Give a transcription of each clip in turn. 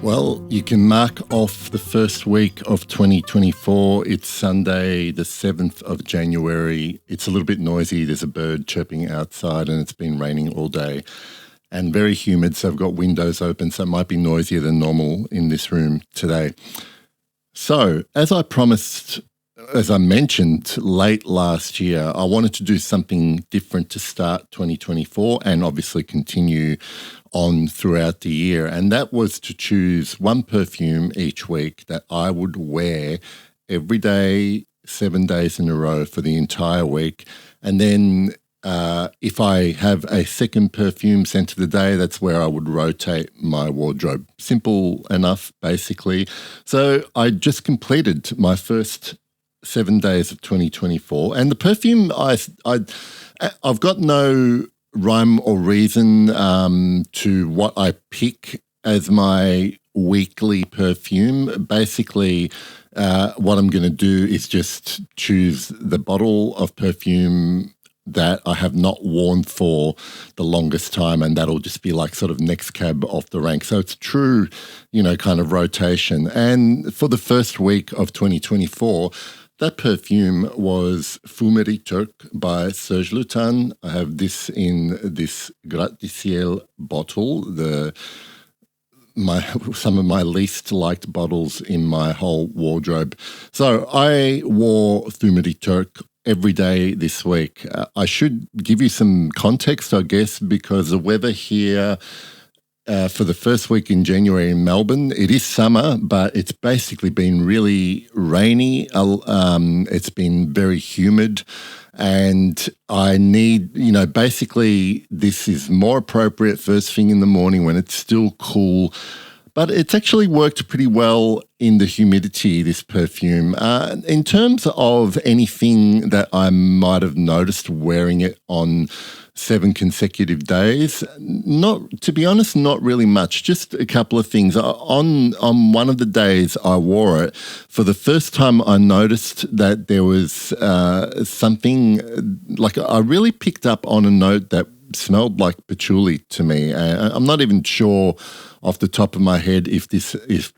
Well, you can mark off the first week of 2024. It's Sunday, the 7th of January. It's a little bit noisy. There's a bird chirping outside and it's been raining all day and very humid, so I've got windows open, so it might be noisier than normal in this room today. So, as I promised, as I mentioned late last year, I wanted to do something different to start 2024 and obviously continue on throughout the year. And that was to choose one perfume each week that I would wear every day, 7 days in a row for the entire week. And then if I have a second perfume scent of the day, that's where I would rotate my wardrobe. Simple enough, basically. So I just completed my first 7 days of 2024. And the perfume, I've got no rhyme or reason to what I pick as my weekly perfume. Basically, what I'm going to do is just choose the bottle of perfume that I have not worn for the longest time, and that'll just be like sort of next cab off the rank. So it's true, kind of rotation. And for the first week of 2024, that perfume was Fumerie Turque by Serge Lutens. I have this in this Pistil bottle, some of my least liked bottles in my whole wardrobe. So I wore Fumerie Turque every day this week. I should give you some context, I guess, because the weather here for the first week in January in Melbourne, it is summer, but it's basically been really rainy. It's been very humid, and I need, basically this is more appropriate first thing in the morning when it's still cool. But it's actually worked pretty well in the humidity, this perfume. In terms of anything that I might have noticed wearing it on 7 consecutive days, to be honest, not really much. Just a couple of things. On one of the days I wore it, for the first time I noticed that there was something, like I really picked up on a note that smelled like patchouli to me. I'm not even sure off the top of my head if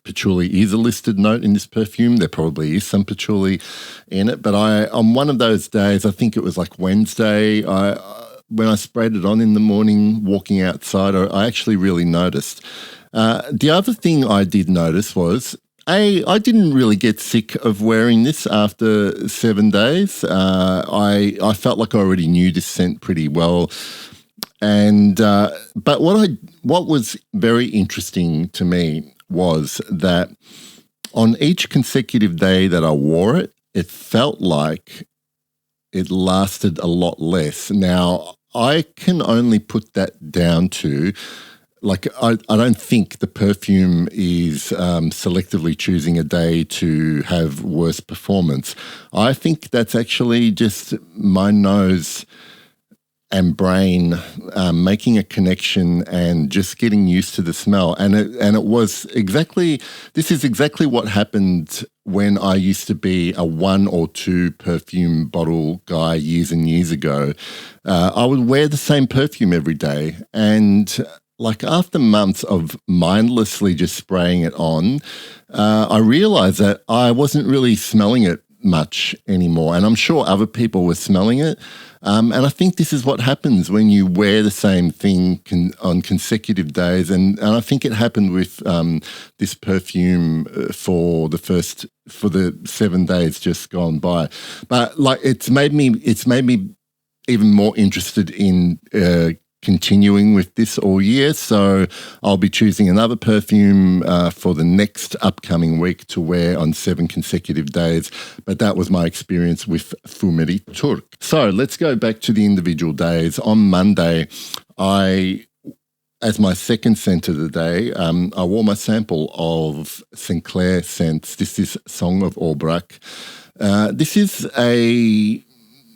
patchouli is a listed note in this perfume. There probably is some patchouli in it, but on one of those days, I think it was like Wednesday, when I sprayed it on in the morning, walking outside, I actually really noticed. The other thing I did notice was, I didn't really get sick of wearing this after 7 days. I felt like I already knew this scent pretty well. And but what was very interesting to me was that on each consecutive day that I wore it, it felt like it lasted a lot less. Now, I can only put that down to, I don't think the perfume is selectively choosing a day to have worse performance. I think that's actually just my nose and brain making a connection and just getting used to the smell. And it was this is exactly what happened when I used to be a 1 or 2 perfume bottle guy years and years ago. I would wear the same perfume every day, and after months of mindlessly just spraying it on, I realized that I wasn't really smelling it much anymore, and I'm sure other people were smelling it. And I think this is what happens when you wear the same thing on consecutive days. And I think it happened with this perfume for the 7 days just gone by. But it's made me even more interested in continuing with this all year. So I'll be choosing another perfume for the next upcoming week to wear on 7 consecutive days. But that was my experience with Fumerie Turque. So let's go back to the individual days. On Monday, as my second scent of the day, I wore my sample of Clair Scents. This is Song of Aubrac. This is a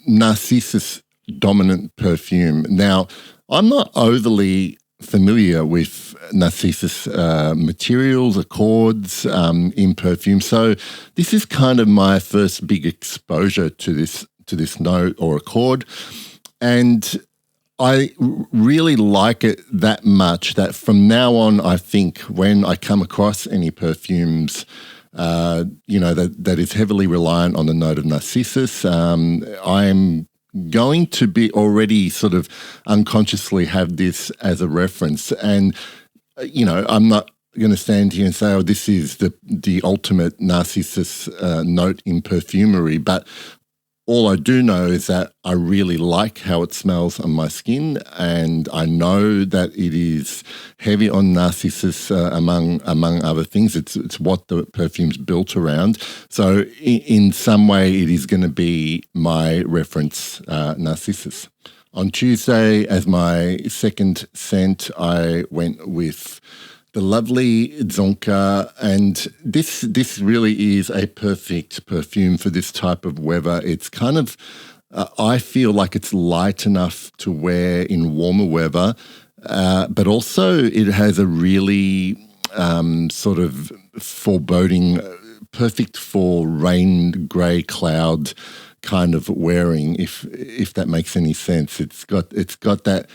Narcissus dominant perfume. Now, I'm not overly familiar with Narcissus materials, accords in perfume, so this is kind of my first big exposure to this note or accord, and I really like it that much that from now on, I think when I come across any perfumes, that is heavily reliant on the note of narcissus, I'm going to be already sort of unconsciously have this as a reference. And, I'm not going to stand here and say, oh, this is the ultimate narcissus note in perfumery, but all I do know is that I really like how it smells on my skin, and I know that it is heavy on narcissus among other things. It's what the perfume's built around. So in some way, it is going to be my reference narcissus. On Tuesday, as my second scent, I went with the lovely Zanka, and this really is a perfect perfume for this type of weather. It's kind of, I feel like it's light enough to wear in warmer weather, but also it has a really sort of foreboding, perfect for rain, grey cloud kind of wearing, if that makes any sense. It's got that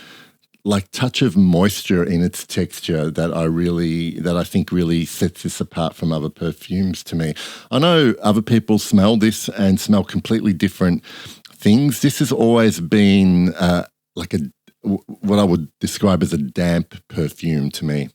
like touch of moisture in its texture that I think really sets this apart from other perfumes to me. I know other people smell this and smell completely different things. This has always been what I would describe as a damp perfume to me.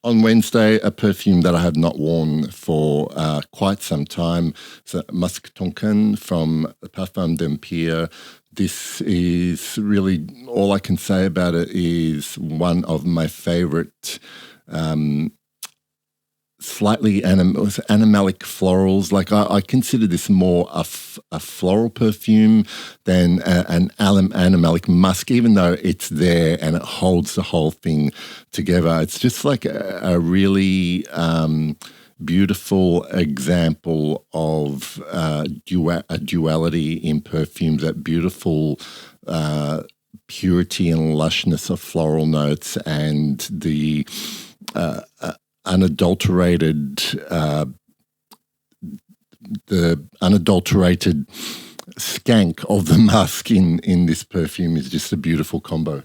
On Wednesday, a perfume that I have not worn for quite some time. It's a Musk tonken from Parfum D'Empire. This is really, all I can say about it is one of my favorite slightly animalic florals. Like I consider this more a floral perfume than an animalic musk, even though it's there and it holds the whole thing together. It's just like a really beautiful example of a duality in perfumes, that beautiful purity and lushness of floral notes and the unadulterated skank of the musk in this perfume is just a beautiful combo.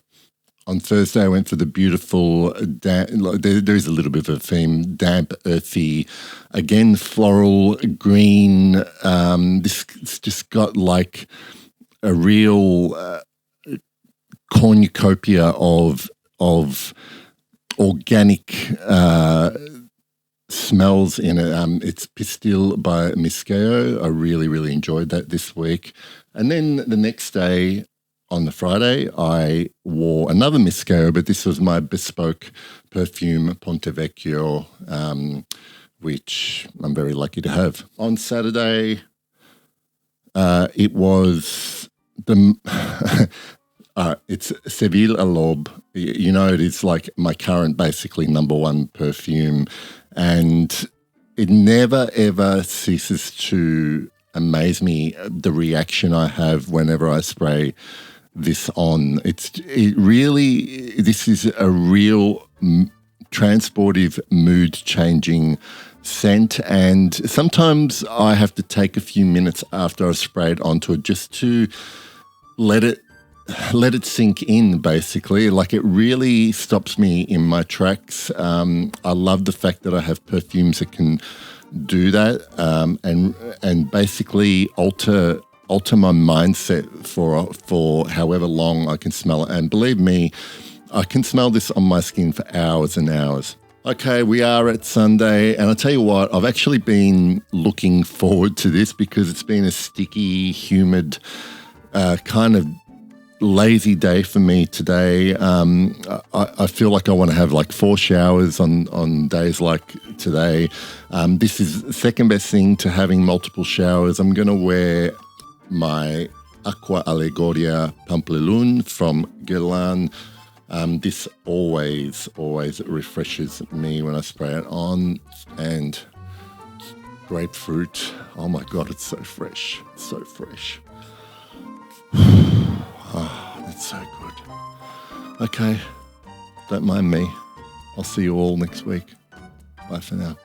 On Thursday, I went for the beautiful, there is a little bit of a theme, damp, earthy, again, floral, green. This just got like a real cornucopia of organic smells in it. It's Pistil by Miskeo. I really, really enjoyed that this week. And then the next day, on the Friday, I wore another Miskeo, but this was my bespoke perfume, Ponte Vecchio, which I'm very lucky to have. On Saturday, it was it's Seville à l'Aube. It is like my current, basically, number one perfume. And it never, ever ceases to amaze me, the reaction I have whenever I spray this on. This is a real transportive, mood-changing scent, and sometimes I have to take a few minutes after I've sprayed onto it just to let it sink in, basically. Like, it really stops me in my tracks. I love the fact that I have perfumes that can do that and basically alter my mindset for however long I can smell it. And believe me, I can smell this on my skin for hours and hours. Okay, we are at Sunday, and I'll tell you what, I've actually been looking forward to this because it's been a sticky, humid, kind of lazy day for me today. I feel like I want to have like 4 showers on days like today. This is the second best thing to having multiple showers. I'm going to wear my Aqua Allegoria Pampelune from Guerlain. This always refreshes me when I spray it on. And grapefruit, oh my God, it's so fresh. It's so fresh. Oh, that's so good. Okay, don't mind me. I'll see you all next week. Bye for now.